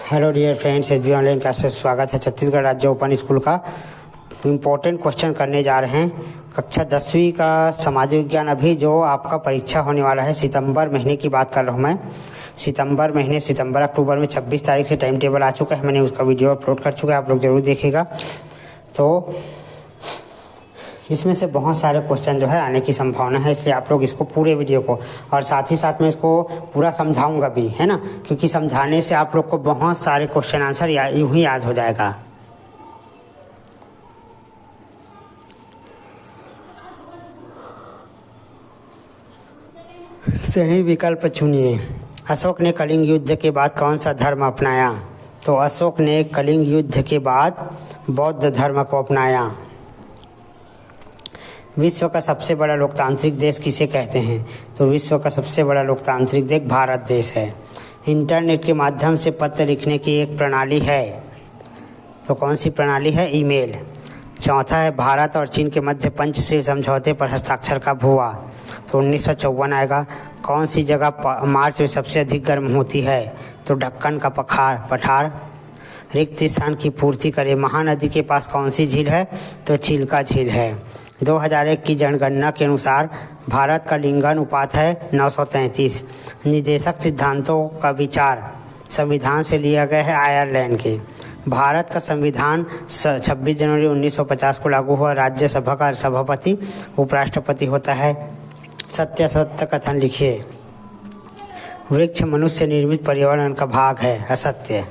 Hello dear friends, SB online class से स्वागत है। छत्तीसगढ़ राज्य ओपन स्कूल का इम्पोर्टेंट क्वेश्चन करने जा रहे हैं। कक्षा 10वीं का सामाजिक विज्ञान, अभी जो आपका परीक्षा होने वाला है सितंबर महीने की बात कर रहा हूँ मैं। सितंबर अक्टूबर में 26 तारीख से टाइम टेबल आ चुका है। मैंने उसका वीडियो अपलोड कर चुका है, आप लोग ज़रूर देखिएगा। तो इसमें से बहुत सारे क्वेश्चन जो है आने की संभावना है, इसलिए आप लोग इसको पूरे वीडियो को, और साथ ही साथ में इसको पूरा समझाऊंगा भी, है ना, क्योंकि समझाने से आप लोग को बहुत सारे क्वेश्चन आंसर यूं ही याद हो जाएगा। सही विकल्प चुनिए। अशोक ने कलिंग युद्ध के बाद कौन सा धर्म अपनाया? तो अशोक ने कलिंग युद्ध के बाद बौद्ध धर्म को अपनाया। विश्व का सबसे बड़ा लोकतांत्रिक देश किसे कहते हैं? तो विश्व का सबसे बड़ा लोकतांत्रिक देश भारत देश है। इंटरनेट के माध्यम से पत्र लिखने की एक प्रणाली है, तो कौन सी प्रणाली है? ईमेल। चौथा है, भारत और चीन के मध्य पंचशील समझौते पर हस्ताक्षर कब हुआ? तो 1954 आएगा। कौन सी जगह मार्च में सबसे अधिक गर्म होती है? तो ढक्कन का पठार। रिक्त स्थान की पूर्ति करे। महानदी के पास कौन सी झील है? तो चिल्का झील है। 2001 की जनगणना के अनुसार भारत का लिंग अनुपात है 933। निदेशक सिद्धांतों का विचार संविधान से लिया गया है आयरलैंड के। भारत का संविधान 26 जनवरी 1950 को लागू हुआ। राज्यसभा का सभापति उपराष्ट्रपति होता है। सत्य असत्य कथन लिखिए। वृक्ष मनुष्य निर्मित पर्यावरण का भाग है, असत्य।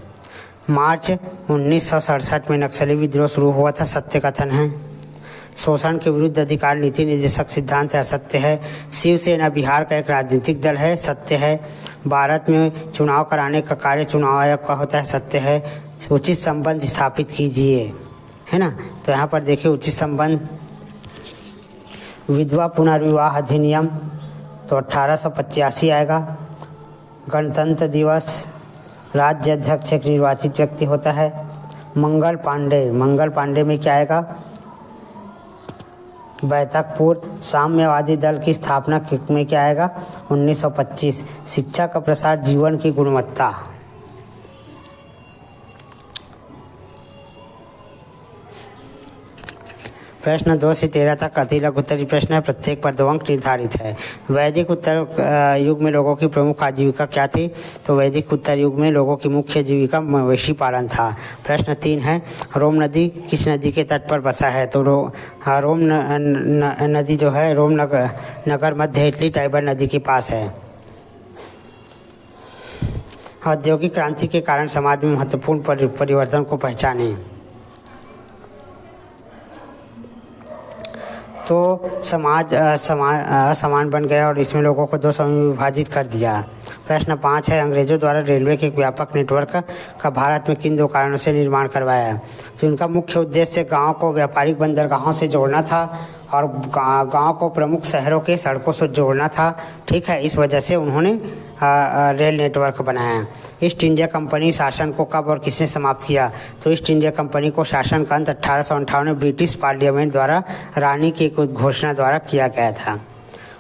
मार्च 1967 में नक्सली विद्रोह शुरू हुआ था, सत्य कथन है। शोषण के विरुद्ध अधिकार नीति निर्देशक सिद्धांत है, असत्य है। शिवसेना बिहार का एक राजनीतिक दल है, सत्य है। भारत में चुनाव कराने का कार्य चुनाव आयोग का होता है, सत्य है। उचित संबंध स्थापित कीजिए, है ना। तो यहाँ पर देखिए उचित संबंध। विधवा पुनर्विवाह अधिनियम तो 1885 आएगा। गणतंत्र दिवस, राज्य अध्यक्ष एक निर्वाचित व्यक्ति होता है। मंगल पांडे में क्या आएगा? बैतकपुर। साम्यवादी दल की स्थापना में क्या आएगा? 1925। शिक्षा का प्रसार, जीवन की गुणवत्ता। प्रश्न 2 से 13 तक अति लघु उत्तरीय प्रश्न है, प्रत्येक पर 2 अंक निर्धारित है। वैदिक उत्तर युग में लोगों की प्रमुख आजीविका क्या थी? तो वैदिक उत्तर युग में लोगों की मुख्य जीविका मवेशी पालन था। प्रश्न 3 है, रोम नदी किस नदी के तट पर बसा है? तो रोम नदी जो है रोम नगर मध्य इटली टाइबर नदी के पास है। औद्योगिक क्रांति के कारण समाज में महत्वपूर्ण परिवर्तन को पहचाने। तो समाज असमान बन गया और इसमें लोगों को 2 समूह में विभाजित कर दिया। प्रश्न 5 है, अंग्रेजों द्वारा रेलवे के एक व्यापक नेटवर्क का भारत में किन 2 कारणों से निर्माण करवाया? तो इनका मुख्य उद्देश्य गांव को व्यापारिक बंदरगाहों से जोड़ना था और गांव को प्रमुख शहरों के सड़कों से जोड़ना था। ठीक है, इस वजह से उन्होंने रेल नेटवर्क बनाया। ईस्ट इंडिया कंपनी शासन को कब और किसने समाप्त किया? तो ईस्ट इंडिया कंपनी को शासन का अंत 1858 में ब्रिटिश पार्लियामेंट द्वारा रानी की एक घोषणा द्वारा किया गया था।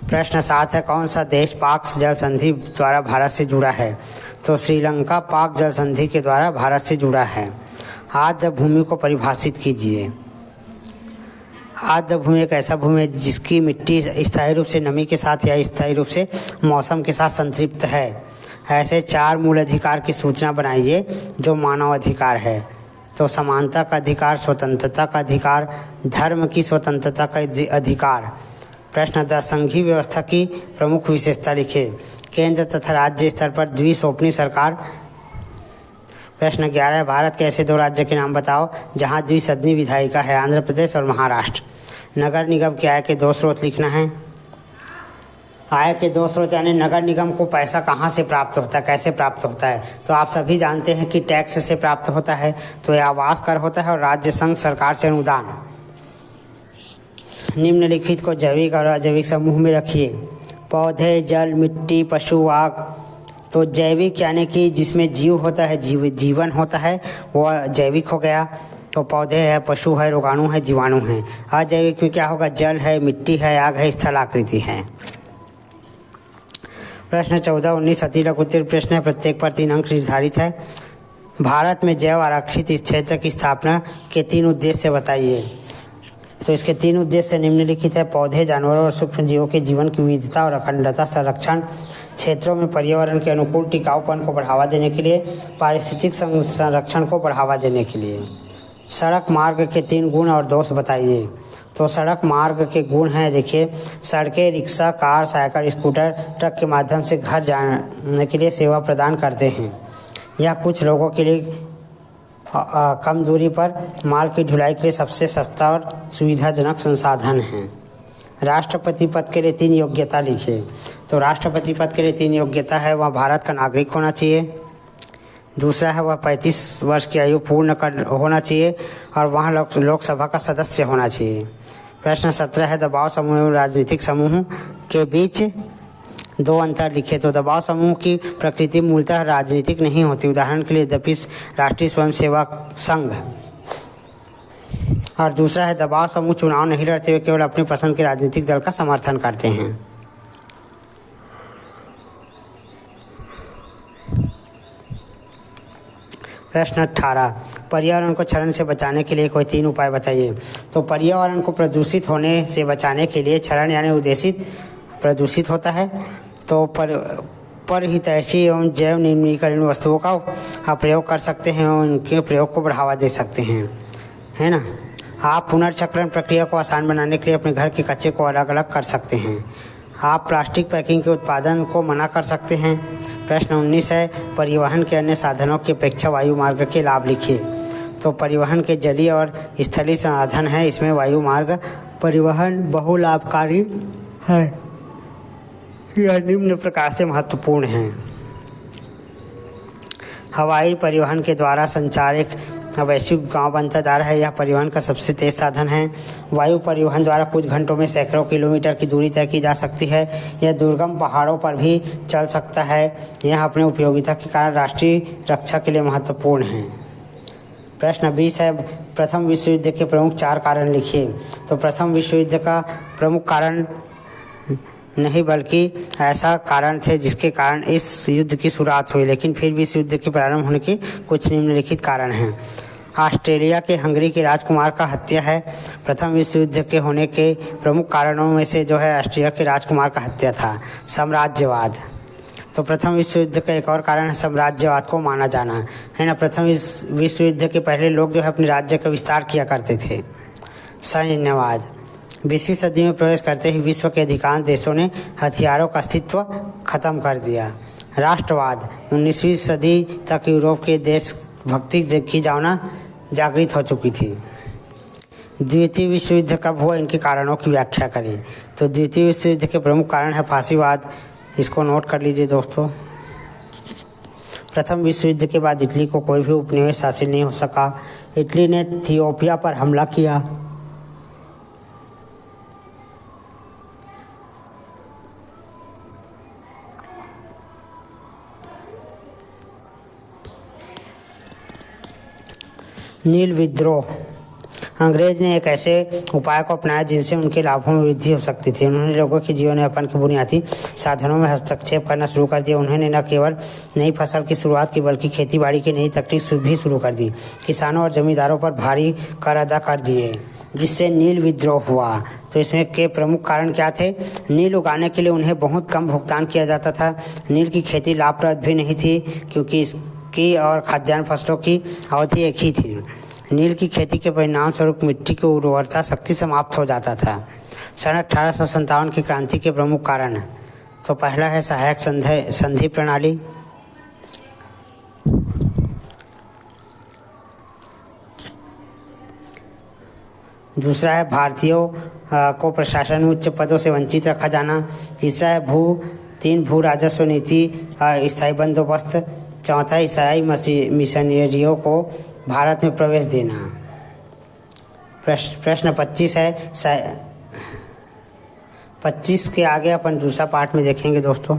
प्रश्न 7 है, कौन सा देश पाक जल संधि द्वारा भारत से जुड़ा है? तो श्रीलंका पाक जल संधि के द्वारा भारत से जुड़ा है। आर्द्र भूमि को परिभाषित कीजिए। आर्द्र भूमि एक ऐसा भूमि है जिसकी मिट्टी स्थायी रूप से नमी के साथ या स्थायी रूप से मौसम के साथ संतृप्त है। ऐसे 4 मूल अधिकार की सूचना बनाइए जो मानव अधिकार है। तो समानता का अधिकार, स्वतंत्रता का अधिकार, धर्म की स्वतंत्रता का अधिकार। प्रश्न 10, संघीय व्यवस्था की प्रमुख विशेषता लिखिए। केंद्र तथा राज्य स्तर पर द्विसोपनी सरकार। प्रश्न 11 है, भारत के ऐसे 2 राज्य के नाम बताओ जहां द्विसदनी विधायिका है? आंध्र प्रदेश और महाराष्ट्र। नगर निगम के आय के 2 स्रोत लिखना है। आय के 2 स्रोत यानी नगर निगम को पैसा कहाँ से प्राप्त होता है, कैसे प्राप्त होता है? तो आप सभी जानते हैं कि टैक्स से प्राप्त होता है। तो यह आवास कर होता है और राज्य संघ सरकार से अनुदान। निम्नलिखित को जैविक और अजैविक समूह में रखिए। पौधे, जल, मिट्टी, पशु, आग। तो जैविक यानी कि जिसमें जीव होता है, जीवन होता है, वह जैविक हो गया। तो पौधे है, पशु है, रोगाणु है, जीवाणु है। अजैविक में क्या होगा? जल है, मिट्टी है, आग है, स्थलाकृति है। प्रश्न 14, 19 अति लघु उत्तरीय प्रश्न है, प्रत्येक पर 3 अंक निर्धारित है। भारत में जैव आरक्षित क्षेत्र की स्थापना के 3 उद्देश्य बताइए। तो इसके 3 उद्देश्य निम्नलिखित है। पौधे, जानवरों और सूक्ष्म जीवों के जीवन की विविधता और अखंडता संरक्षण, क्षेत्रों में पर्यावरण के अनुकूल टिकाऊपन को बढ़ावा देने के लिए, पारिस्थितिक संरक्षण को बढ़ावा देने के लिए। सड़क मार्ग के 3 गुण और दोष बताइए। तो सड़क मार्ग के गुण हैं, देखिए, सड़कें rickshaw, car, cycle, scooter, truck के माध्यम से घर जाने के लिए सेवा प्रदान करते हैं। यह कुछ लोगों के लिए कम दूरी पर माल की ढुलाई के लिए सबसे सस्ता और सुविधाजनक संसाधन है। राष्ट्रपति पद के लिए 3 योग्यता लिखिए। तो राष्ट्रपति पद के लिए 3 योग्यता है। वह भारत का नागरिक होना चाहिए, दूसरा है वह 35 वर्ष की आयु पूर्ण होना चाहिए और वह लोकसभा का सदस्य होना चाहिए। प्रश्न 17 है, दबाव समूह एवं राजनीतिक समूह के बीच 2 अंतर लिखे। तो दबाव समूह की प्रकृति मूलतः राजनीतिक नहीं होती। उदाहरण के लिए यद्यपि राष्ट्रीय स्वयंसेवक संघ। और दूसरा है, दबाव समूह चुनाव नहीं लड़ते हुए केवल अपनी पसंद के राजनीतिक दल का समर्थन करते हैं। प्रश्न 18, पर्यावरण को क्षरण से बचाने के लिए कोई 3 उपाय बताइए। तो पर्यावरण को प्रदूषित होने से बचाने के लिए क्षरण यानी उद्देशित प्रदूषित होता है, तो परहितैषी एवं जैव निम्नीकरण वस्तुओं का प्रयोग कर सकते हैं और उनके प्रयोग को बढ़ावा दे सकते हैं, है ना। आप पुनर्चक्रण प्रक्रिया को आसान बनाने के लिए अपने घर के कचरे को अलग अलग कर सकते हैं। आप प्लास्टिक पैकिंग के उत्पादन को मना कर सकते हैं। प्रश्न 19 है, परिवहन के अन्य साधनों की अपेक्षा वायु मार्ग के लाभ लिखिए। तो परिवहन के जलीय और स्थलीय साधन है, इसमें वायु मार्ग परिवहन बहु लाभकारी है। यह निम्न प्रकार से महत्वपूर्ण है। हवाई परिवहन के द्वारा संचार एक वैश्विक गांव बनता जा रहा है। यह परिवहन का सबसे तेज साधन है। वायु परिवहन द्वारा कुछ घंटों में सैकड़ों किलोमीटर की दूरी तय की जा सकती है। यह दुर्गम पहाड़ों पर भी चल सकता है। यह अपने उपयोगिता के कारण राष्ट्रीय रक्षा के लिए महत्वपूर्ण है। प्रश्न 20 है, प्रथम विश्व युद्ध के प्रमुख 4 कारण लिखिए। तो प्रथम विश्व युद्ध का प्रमुख कारण नहीं बल्कि ऐसा कारण थे जिसके कारण इस युद्ध की शुरुआत हुई, लेकिन फिर भी इस युद्ध के प्रारंभ होने के कुछ निम्नलिखित कारण हैं। ऑस्ट्रेलिया के हंगरी के राजकुमार का हत्या है। प्रथम विश्व युद्ध के होने के प्रमुख कारणों में से जो है ऑस्ट्रेलिया के राजकुमार का हत्या था। साम्राज्यवाद, तो प्रथम विश्व युद्ध का एक और कारण है साम्राज्यवाद को माना जाना, है ना। प्रथम विश्व युद्ध के पहले लोग जो है अपने राज्य का विस्तार किया करते थे। सैन्यवाद, 20वीं सदी में प्रवेश करते ही विश्व के अधिकांश देशों ने हथियारों का अस्तित्व खत्म कर दिया। राष्ट्रवाद, 19वीं सदी तक यूरोप के देश भक्ति की भावना जागृत हो चुकी थी। द्वितीय विश्व युद्ध कब हुआ, इनके कारणों की व्याख्या करें। तो द्वितीय विश्व युद्ध के प्रमुख कारण है फांसीवाद, इसको नोट कर लीजिए दोस्तों। प्रथम विश्व युद्ध के बाद इटली को कोई भी उपनिवेश हासिल नहीं हो सका। इटली ने इथियोपिया पर हमला किया। नील विद्रोह, अंग्रेज ने एक ऐसे उपाय को अपनाया जिनसे उनके लाभों में वृद्धि हो सकती थी। उन्होंने लोगों के जीवन यापन के बुनियादी साधनों में हस्तक्षेप करना शुरू कर दिया। उन्होंने न केवल नई फसल की शुरुआत की बल्कि खेती बाड़ी की नई तकनीक भी शुरू कर दी। किसानों और जमींदारों पर भारी कर अदा कर दिए, जिससे नील विद्रोह हुआ। तो इसमें के प्रमुख कारण क्या थे? नील उगाने के लिए उन्हें बहुत कम भुगतान किया जाता था। नील की खेती लाभप्रद भी नहीं थी क्योंकि इसकी और खाद्यान्न फसलों की अवधि एक ही थी। नील की खेती के परिणाम स्वरूप मिट्टी की उर्वरता शक्ति समाप्त हो जाता था। सन 1857 की क्रांति के प्रमुख कारण, तो पहला है सहायक संधि प्रणाली, दूसरा है भारतीयों को प्रशासन में उच्च पदों से वंचित रखा जाना, तीसरा है भू राजस्व नीति स्थायी बंदोबस्त, चौथा ईसाई मिशनरियों को भारत में प्रवेश देना। प्रश्न 25 है, 25 के आगे अपन दूसरा पार्ट में देखेंगे दोस्तों।